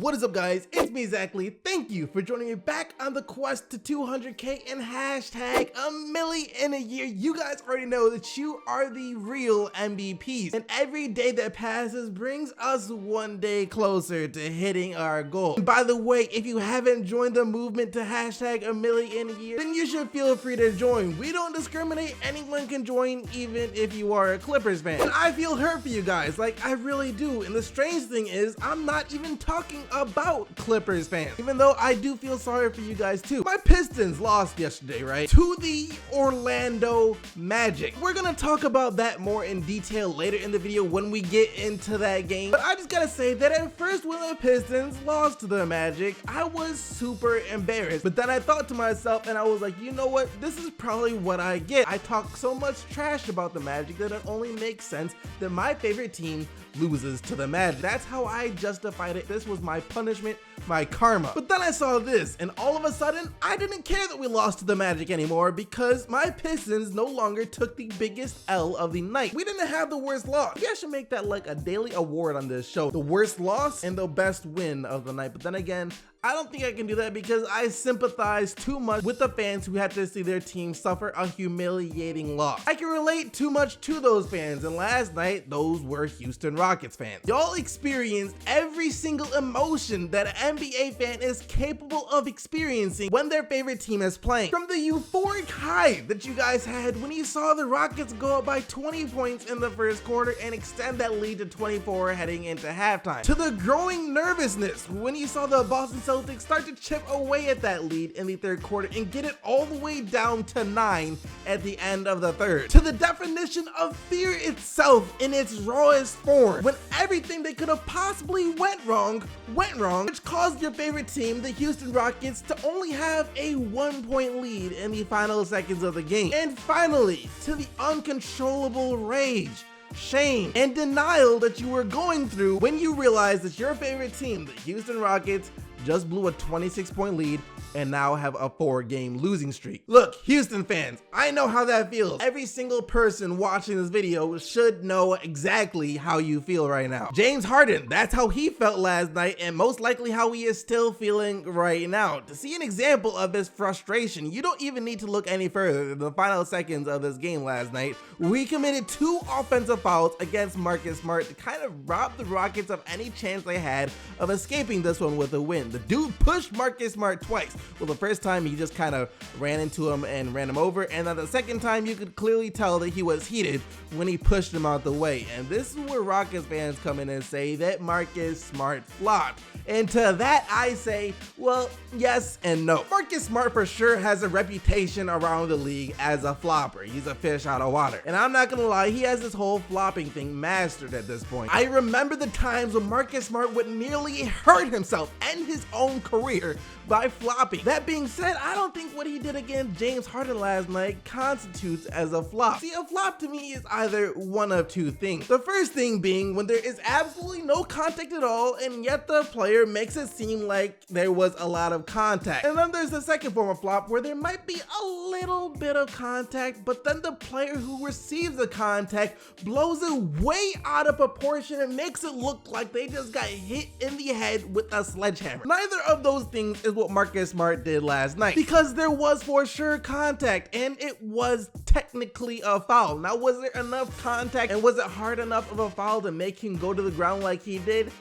What is up, guys? It's me, Exactly. Thank you for joining me back on the quest to 200K and hashtag a milli in a year. You guys already know that you are the real MVPs, and every day that passes brings us one day closer to hitting our goal. And by the way, if you haven't joined the movement to hashtag a milli in a year, then you should feel free to join. We don't discriminate. Anyone can join, even if you are a Clippers fan. And I feel hurt for you guys, like I really do. And the strange thing is, I'm not even talking about Clippers fans, even though I do feel sorry for you guys too. My Pistons lost yesterday, right? To the Orlando Magic. We're gonna talk about that more in detail later in the video when we get into that game. But I just gotta say that at first when the Pistons lost to the Magic, I was super embarrassed. But then I thought to myself and I was like, you know what? This is probably what I get. I talk so much trash about the Magic that it only makes sense that my favorite team loses to the Magic. That's how I justified it. This was my punishment, my karma. But then I saw this, and all of a sudden, I didn't care that we lost to the Magic anymore because my Pistons no longer took the biggest L of the night. We didn't have the worst loss. You guys should make that like a daily award on this show. The worst loss and the best win of the night. But then again, I don't think I can do that because I sympathize too much with the fans who had to see their team suffer a humiliating loss. I can relate too much to those fans, and last night, those were Houston Rockets fans. Y'all experienced every single emotion that an NBA fan is capable of experiencing when their favorite team is playing. From the euphoric high that you guys had when you saw the Rockets go up by 20 points in the first quarter and extend that lead to 24 heading into halftime, to the growing nervousness when you saw the Boston Celtics start to chip away at that lead in the third quarter and get it all the way down to 9 at the end of the third, to the definition of fear itself in its rawest form, when everything that could have possibly went wrong, which caused your favorite team, the Houston Rockets, to only have a 1-point lead in the final seconds of the game. And finally, to the uncontrollable rage, shame, and denial that you were going through when you realized that your favorite team, the Houston Rockets, just blew a 26-point lead and now have a 4-game losing streak. Look, Houston fans, I know how that feels. Every single person watching this video should know exactly how you feel right now. James Harden, that's how he felt last night, and most likely how he is still feeling right now. To see an example of this frustration, you don't even need to look any further than the final seconds of this game last night. We committed 2 offensive fouls against Marcus Smart to kind of rob the Rockets of any chance they had of escaping this one with a win. The dude pushed Marcus Smart twice. Well, the first time he just kind of ran into him and ran him over, and then the second time you could clearly tell that he was heated when he pushed him out the way. And this is where Rockets fans come in and say that Marcus Smart flopped. And to that I say, well, yes and no. Marcus Smart for sure has a reputation around the league as a flopper. He's a fish out of water. And I'm not gonna lie, he has this whole flopping thing mastered at this point. I remember the times when Marcus Smart would nearly hurt himself and his own career by flopping. That being said, I don't think what he did against James Harden last night constitutes as a flop. See, a flop to me is either one of two things. The first thing being when there is absolutely no contact at all, and yet the player makes it seem like there was a lot of contact. And then there's the second form of flop where there might be a little bit of contact, but then the player who receives the contact blows it way out of proportion and makes it look like they just got hit in the head with a sledgehammer. Neither of those things is what Marcus Smart did last night, because there was for sure contact and it was technically a foul. Now, was there enough contact and was it hard enough of a foul to make him go to the ground like he did?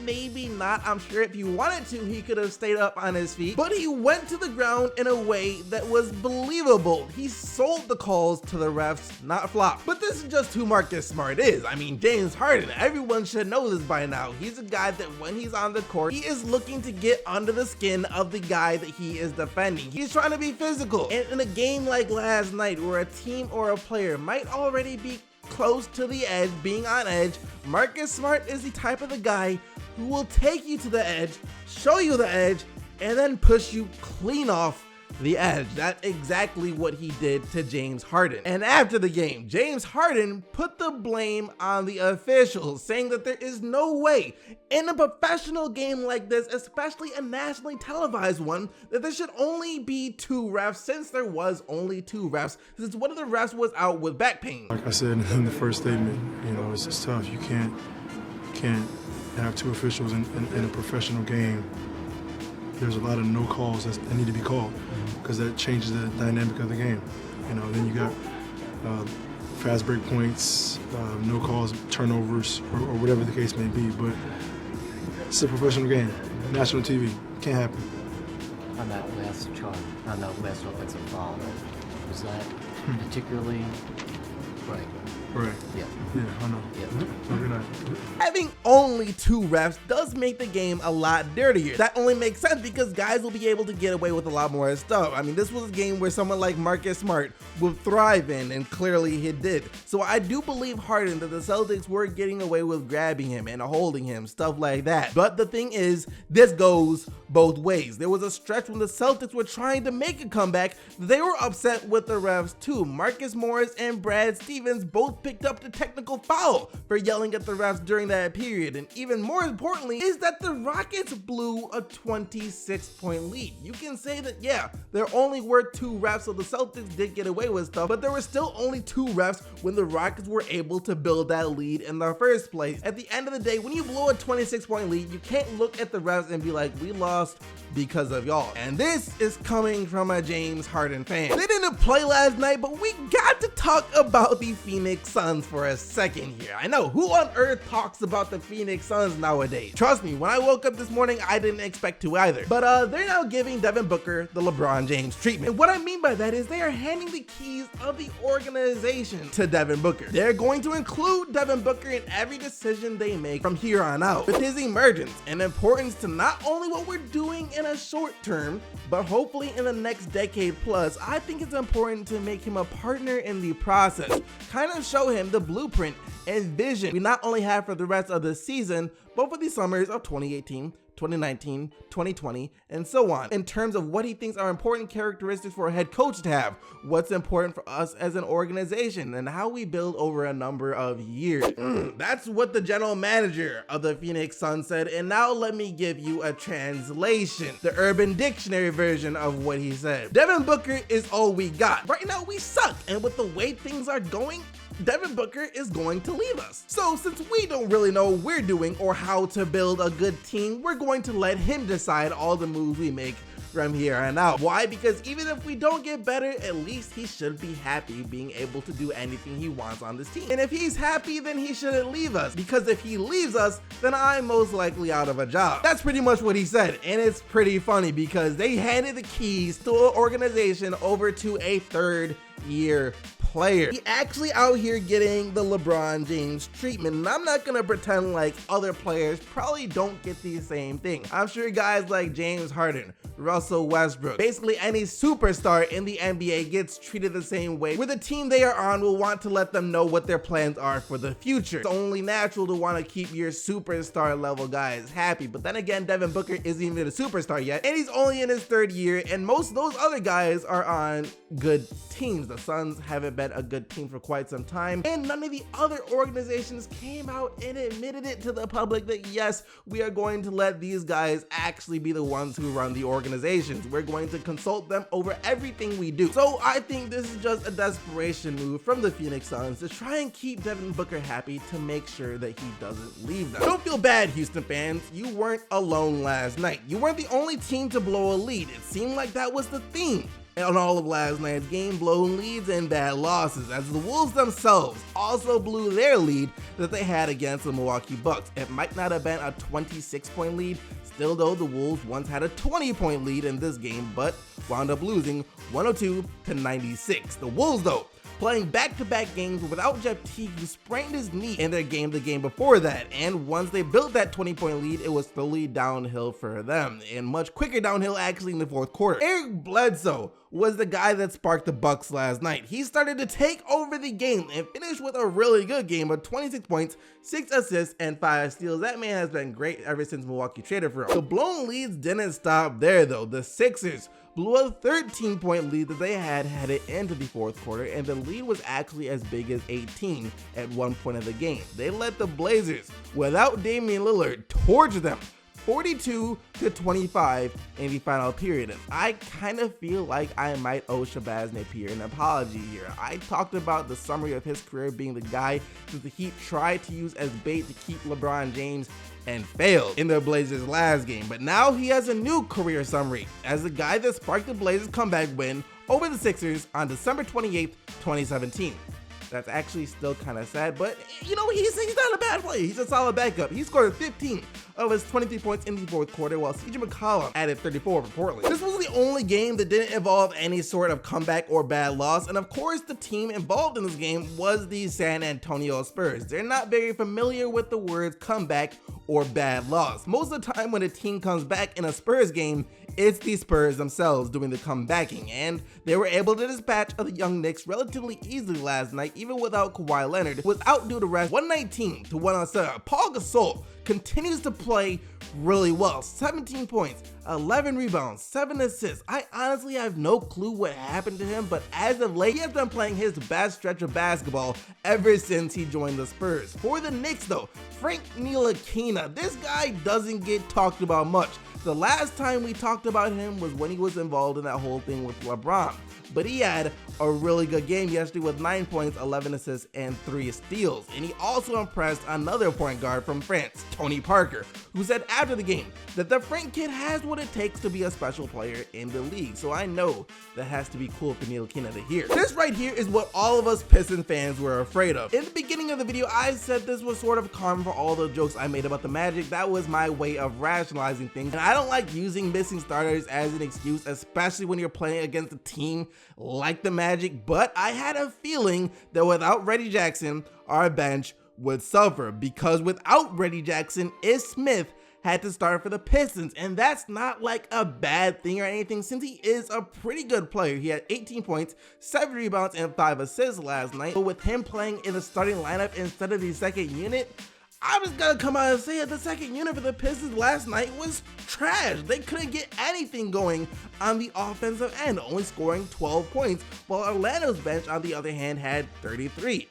Maybe not. I'm sure if he wanted to, he could have stayed up on his feet, but he went to the ground in a way that was believable. He sold the calls to the refs, not flop. But this is just who Marcus Smart is. I mean, James Harden, everyone should know this by now. He's a guy that when he's on the court, he is looking to get under the skin of the guy that he is defending. He's trying to be physical. And in a game like last night where a team or a player might already be close to the edge, being on edge, Marcus Smart is the type of the guy who will take you to the edge, show you the edge, and then push you clean off the edge. That's exactly what he did to James Harden. And after the game, James Harden put the blame on the officials, saying that there is no way in a professional game like this, especially a nationally televised one, that there should only be 2 refs, since there was only 2 refs, since one of the refs was out with back pain. Like I said in the first statement, you know, it's just tough. You can't have two officials in a professional game, there's a lot of no calls that need to be called because that changes the dynamic of the game. You know, then you got fast break points, no calls, turnovers, or whatever the case may be. But it's a professional game, national TV, can't happen. On that last charge, on that last offensive foul, was that particularly right? Right. Yeah. Yeah, I know. Yeah. No, you're not. Having only 2 refs does make the game a lot dirtier. That only makes sense because guys will be able to get away with a lot more stuff. I mean, this was a game where someone like Marcus Smart would thrive in, and clearly he did. So I do believe Harden that the Celtics were getting away with grabbing him and holding him, stuff like that. But the thing is, this goes both ways. There was a stretch when the Celtics were trying to make a comeback. They were upset with the refs too. Marcus Morris and Brad Stevens both picked up the technical foul for yelling at the refs during that period. And even more importantly is that the Rockets blew a 26-point lead. You can say that, yeah, there only were 2 refs, so the Celtics did get away with stuff, but there were still only 2 refs when the Rockets were able to build that lead in the first place. At the end of the day, when you blow a 26-point lead, you can't look at the refs and be like, we lost because of y'all. And this is coming from a James Harden fan. They didn't play last night, but we got to talk about the Phoenix Suns for a second here. I know, who on earth talks about the Phoenix Suns nowadays? Trust me, when I woke up this morning, I didn't expect to either. But they're now giving Devin Booker the LeBron James treatment. And what I mean by that is they are handing the keys of the organization to Devin Booker. They're going to include Devin Booker in every decision they make from here on out. With his emergence and importance to not only what we're doing in a short term, but hopefully in the next decade plus, I think it's important to make him a partner in the process. Kind of show him the blueprint and vision we not only have for the rest of the season, but for the summers of 2018, 2019, 2020, and so on, in terms of what he thinks are important characteristics for a head coach to have, what's important for us as an organization, and how we build over a number of years. That's what the general manager of the Phoenix Suns said, and now let me give you a translation, the Urban Dictionary version of what he said. Devin Booker is all we got. Right now we suck, and with the way things are going, Devin Booker is going to leave us. So since we don't really know what we're doing or how to build a good team, we're going to let him decide all the moves we make from here on out. Why? Because even if we don't get better, at least he should be happy being able to do anything he wants on this team. And if he's happy, then he shouldn't leave us, because if he leaves us, then I'm most likely out of a job. That's pretty much what he said, and it's pretty funny because they handed the keys to an organization over to a third-year player. He actually out here getting the LeBron James treatment, and I'm not gonna pretend like other players probably don't get the same thing. I'm sure guys like James Harden, Russell Westbrook, basically any superstar in the NBA gets treated the same way, where the team they are on will want to let them know what their plans are for the future. It's only natural to want to keep your superstar level guys happy, but then again, Devin Booker isn't even a superstar yet, and he's only in his 3rd year, and most of those other guys are on good teams. The Suns haven't been a good team for quite some time, and none of the other organizations came out and admitted it to the public that yes, we are going to let these guys actually be the ones who run the organizations. We're going to consult them over everything we do. So I think this is just a desperation move from the Phoenix Suns to try and keep Devin Booker happy, to make sure that he doesn't leave them. Don't feel bad, Houston fans. You weren't alone last night. You weren't the only team to blow a lead. It seemed like that was the theme on all of last night's game, blown leads and bad losses, as the Wolves themselves also blew their lead that they had against the Milwaukee Bucks. It might not have been a 26-point lead, still though the Wolves once had a 20-point lead in this game, but wound up losing 102-96. The Wolves though, playing back-to-back games without Jeff Teague, who sprained his knee in their game the game before that, and once they built that 20-point lead, it was slowly downhill for them, and much quicker downhill actually in the 4th quarter. Eric Bledsoe was the guy that sparked the Bucks last night. He started to take over the game and finished with a really good game of 26 points, 6 assists, and 5 steals. That man has been great ever since Milwaukee traded for him. The blown leads didn't stop there though. The Sixers blew a 13-point lead that they had headed into the 4th quarter, and the lead was actually as big as 18 at one point of the game. They let the Blazers, without Damian Lillard, torch them 42-25 in the final period. And I kind of feel like I might owe Shabazz Napier an apology here. I talked about the summary of his career being the guy that the Heat tried to use as bait to keep LeBron James and failed in the Blazers' last game. But now he has a new career summary as the guy that sparked the Blazers' comeback win over the Sixers on December 28th, 2017. That's actually still kind of sad, but you know, he's not a bad player. He's a solid backup. He scored 15 of his 23 points in the fourth quarter, while CJ McCollum added 34 for Portland. This was the only game that didn't involve any sort of comeback or bad loss, and of course, the team involved in this game was the San Antonio Spurs. They're not very familiar with the words comeback or bad loss. Most of the time when a team comes back in a Spurs game, it's the Spurs themselves doing the comebacking, and they were able to dispatch of the young Knicks relatively easily last night, even without Kawhi Leonard, was out due to rest 119-107. Paul Gasol continues to play really well. 17 points, 11 rebounds, 7 assists. I honestly have no clue what happened to him, but as of late, he has been playing his best stretch of basketball ever since he joined the Spurs. For the Knicks though, Frank Ntilikina, this guy doesn't get talked about much. The last time we talked about him was when he was involved in that whole thing with LeBron. But he had a really good game yesterday with 9 points, 11 assists, and 3 steals. And he also impressed another point guard from France, Tony Parker, who said after the game that the Frank kid has what it takes to be a special player in the league. So I know that has to be cool for Ntilikina to hear. This right here is what all of us Pistons fans were afraid of. In the beginning of the video, I said this was sort of karma for all the jokes I made about the Magic. That was my way of rationalizing things. And I don't like using missing starters as an excuse, especially when you're playing against a team like the Magic, but I had a feeling that without Reggie Jackson, our bench would suffer, because without Reggie Jackson, Ish Smith had to start for the Pistons, and that's not like a bad thing or anything, since he is a pretty good player. He had 18 points, 7 rebounds, and 5 assists last night, but with him playing in the starting lineup instead of the second unit, I was gonna come out and say it, the second unit for the Pistons last night was trash. They couldn't get anything going on the offensive end, only scoring 12 points, while Orlando's bench, on the other hand, had 33.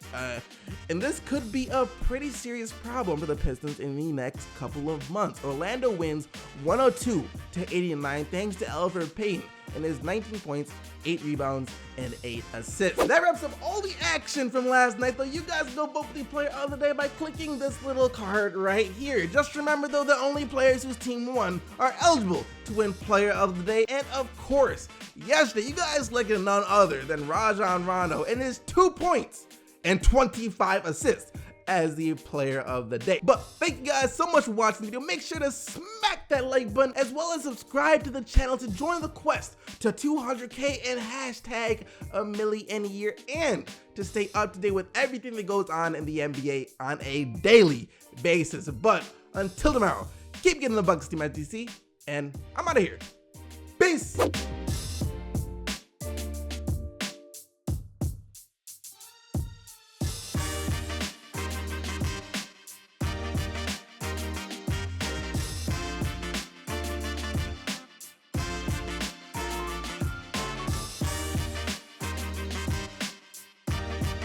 And this could be a pretty serious problem for the Pistons in the next couple of months. Orlando wins 102-89 thanks to Elfrid Payton and his 19 points, 8 rebounds, and 8 assists. That wraps up all the action from last night, though. You guys go vote for the player of the day by clicking this little card right here. Just remember though, the only players whose team won are eligible to win player of the day. And of course, yesterday you guys selected none other than Rajon Rondo and his 2 points and 25 assists as the player of the day. But thank you guys so much for watching the video. Make sure to smack that like button, as well as subscribe to the channel to join the quest to 200K and hashtag a milli in a year, and to stay up to date with everything that goes on in the NBA on a daily basis. But until tomorrow, keep getting the bucks, Team SDC, and I'm out of here. Peace.